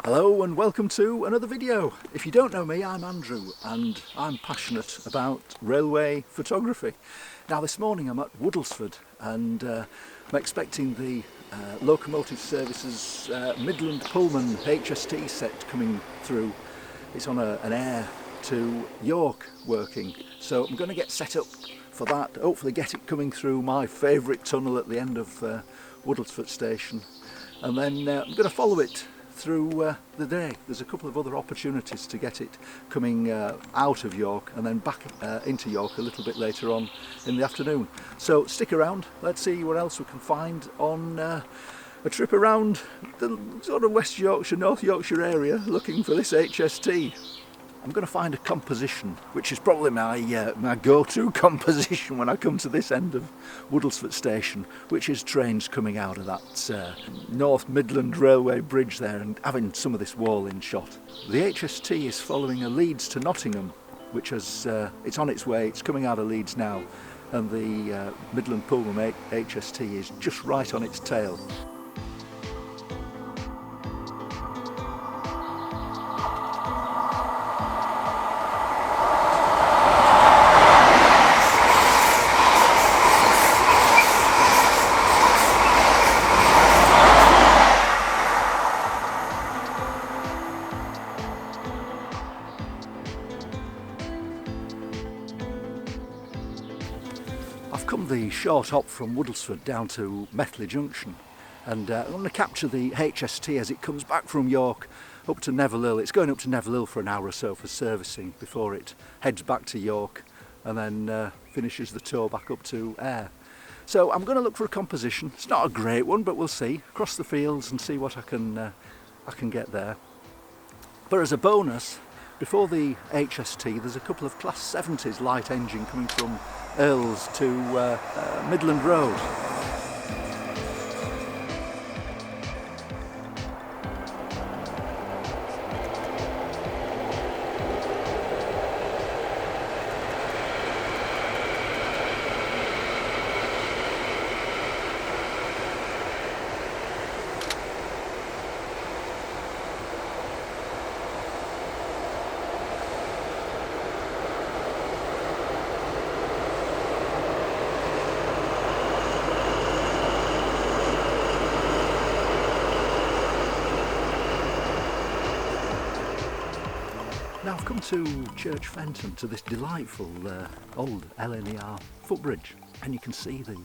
Hello and welcome to another video. If you don't know me, I'm Andrew and I'm passionate about railway photography. Now this morning I'm at Woodlesford and I'm expecting the Locomotive Services Midland Pullman HST set coming through. It's on an air to York working, so I'm going to get set up for that, hopefully get it coming through my favourite tunnel at the end of Woodlesford station, and then I'm going to follow it through the day. There's a couple of other opportunities to get it coming out of York and then back into York a little bit later on in the afternoon. So stick around, let's see what else we can find on a trip around the sort of West Yorkshire, North Yorkshire area looking for this HST. I'm going to find a composition which is probably my go-to composition when I come to this end of Woodlesford station, which is trains coming out of that North Midland Railway bridge there and having some of this wall in shot. The HST is following a Leeds to Nottingham, which is it's on its way, it's coming out of Leeds now, and the Midland Pullman HST is just right on its tail. I've come the short hop from Woodlesford down to Methley Junction, and I'm going to capture the HST as it comes back from York up to Neville Hill. It's going up to Neville Hill for an hour or so for servicing before it heads back to York and then finishes the tour back up to Ayr. So I'm going to look for a composition. It's not a great one, but we'll see. Across the fields and see what I can get there. But as a bonus, before the HST, there's a couple of Class 70s light engine coming from Earls to Midland Road. Now I've come to Church Fenton, to this delightful old LNER footbridge, and you can see the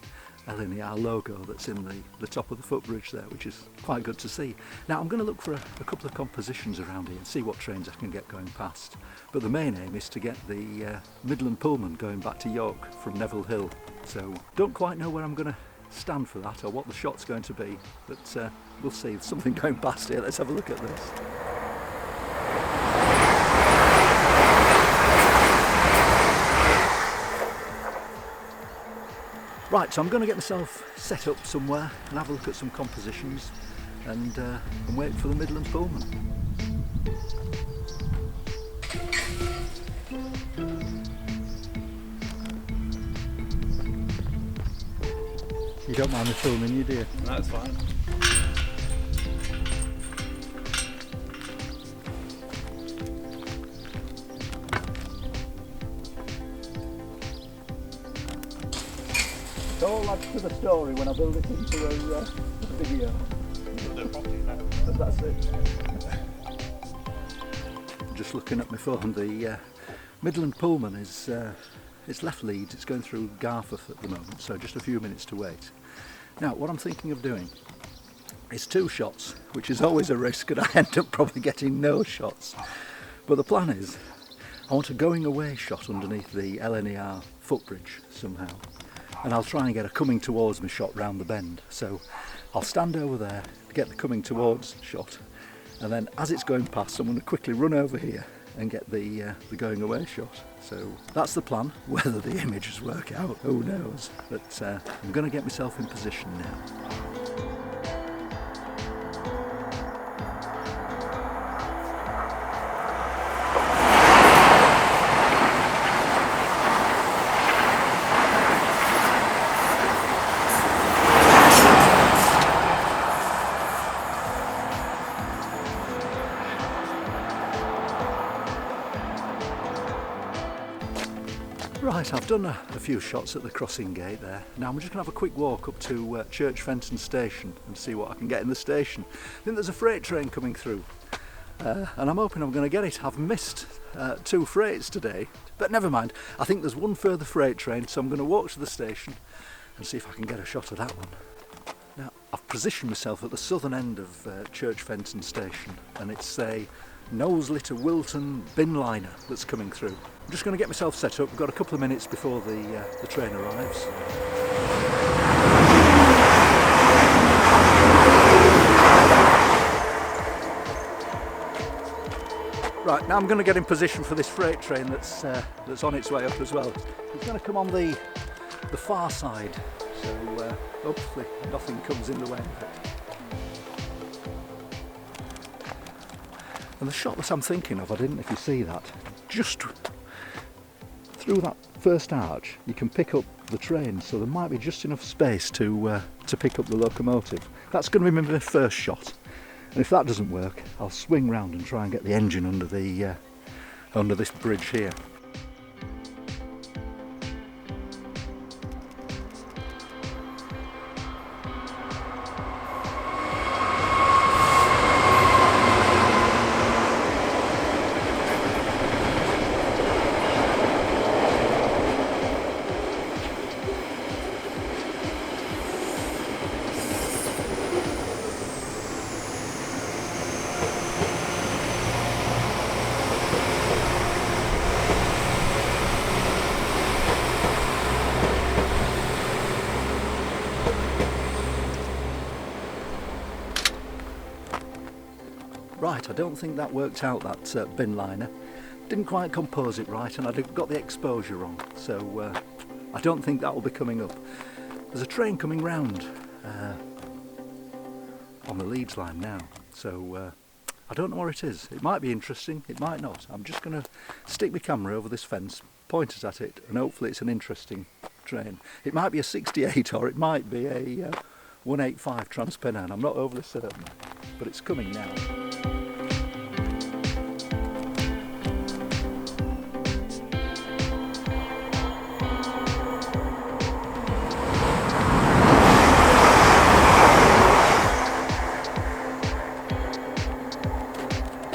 LNER logo that's in the top of the footbridge there, which is quite good to see. Now I'm going to look for a couple of compositions around here and see what trains I can get going past, but the main aim is to get the Midland Pullman going back to York from Neville Hill. So don't quite know where I'm going to stand for that or what the shot's going to be, but we'll see. There's something going past here. Let's have a look at this. Right, so I'm going to get myself set up somewhere and have a look at some compositions and wait for the Midland Pullman. You don't mind me filming you, do you? No, it's fine. It all adds to the story when I build it into a video. That's it. Just looking at my phone, the Midland Pullman is it's left Leeds, it's going through Garforth at the moment, so just a few minutes to wait. Now what I'm thinking of doing is 2 shots, which is always a risk and I end up probably getting no shots. But the plan is I want a going away shot underneath the LNER footbridge somehow. And I'll try and get a coming towards me shot round the bend. So I'll stand over there, get the coming towards shot, and then as it's going past I'm going to quickly run over here and get the going away shot. So that's the plan. Whether the images work out, who knows, but I'm going to get myself in position now. Right, I've done a few shots at the crossing gate there. Now I'm just going to have a quick walk up to Fenton station and see what I can get in the station. I think there's a freight train coming through and I'm hoping I'm going to get it. I've missed 2 freights today, but never mind. I think there's one further freight train, so I'm going to walk to the station and see if I can get a shot of that one. Now, I've positioned myself at the southern end of Fenton station, and it's a Knowsley to Wilton bin liner that's coming through. I'm just going to get myself set up. We've got a couple of minutes before the train arrives. Right, now I'm going to get in position for this freight train that's on its way up as well. It's going to come on the far side, so hopefully nothing comes in the way of it. And the shot that I'm thinking of, I didn't know if you see that, just through that first arch you can pick up the train, so there might be just enough space to pick up the locomotive. That's going to be my first shot, and if that doesn't work I'll swing round and try and get the engine under this bridge here. Right, I don't think that worked out, that bin liner. Didn't quite compose it right, and I got the exposure wrong, so I don't think that will be coming up. There's a train coming round on the Leeds line now, so I don't know where it is. It might be interesting, it might not. I'm just going to stick my camera over this fence, point it at it, and hopefully it's an interesting train. It might be a 68 or it might be a 185 Transpennine, I'm not overly certain, but it's coming now.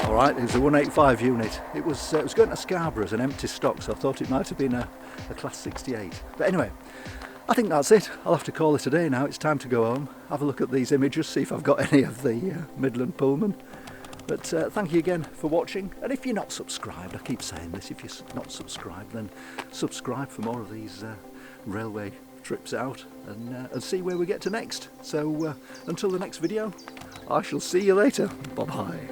Alright, it was a 185 unit. It was going to Scarborough as an empty stock, so I thought it might have been a class 68. But anyway, I think that's it. I'll have to call it a day now. It's time to go home, have a look at these images, see if I've got any of the Midland Pullman. But thank you again for watching, and if you're not subscribed, I keep saying this, if you're not subscribed, then subscribe for more of these railway trips out, and see where we get to next. So until the next video, I shall see you later. Bye bye.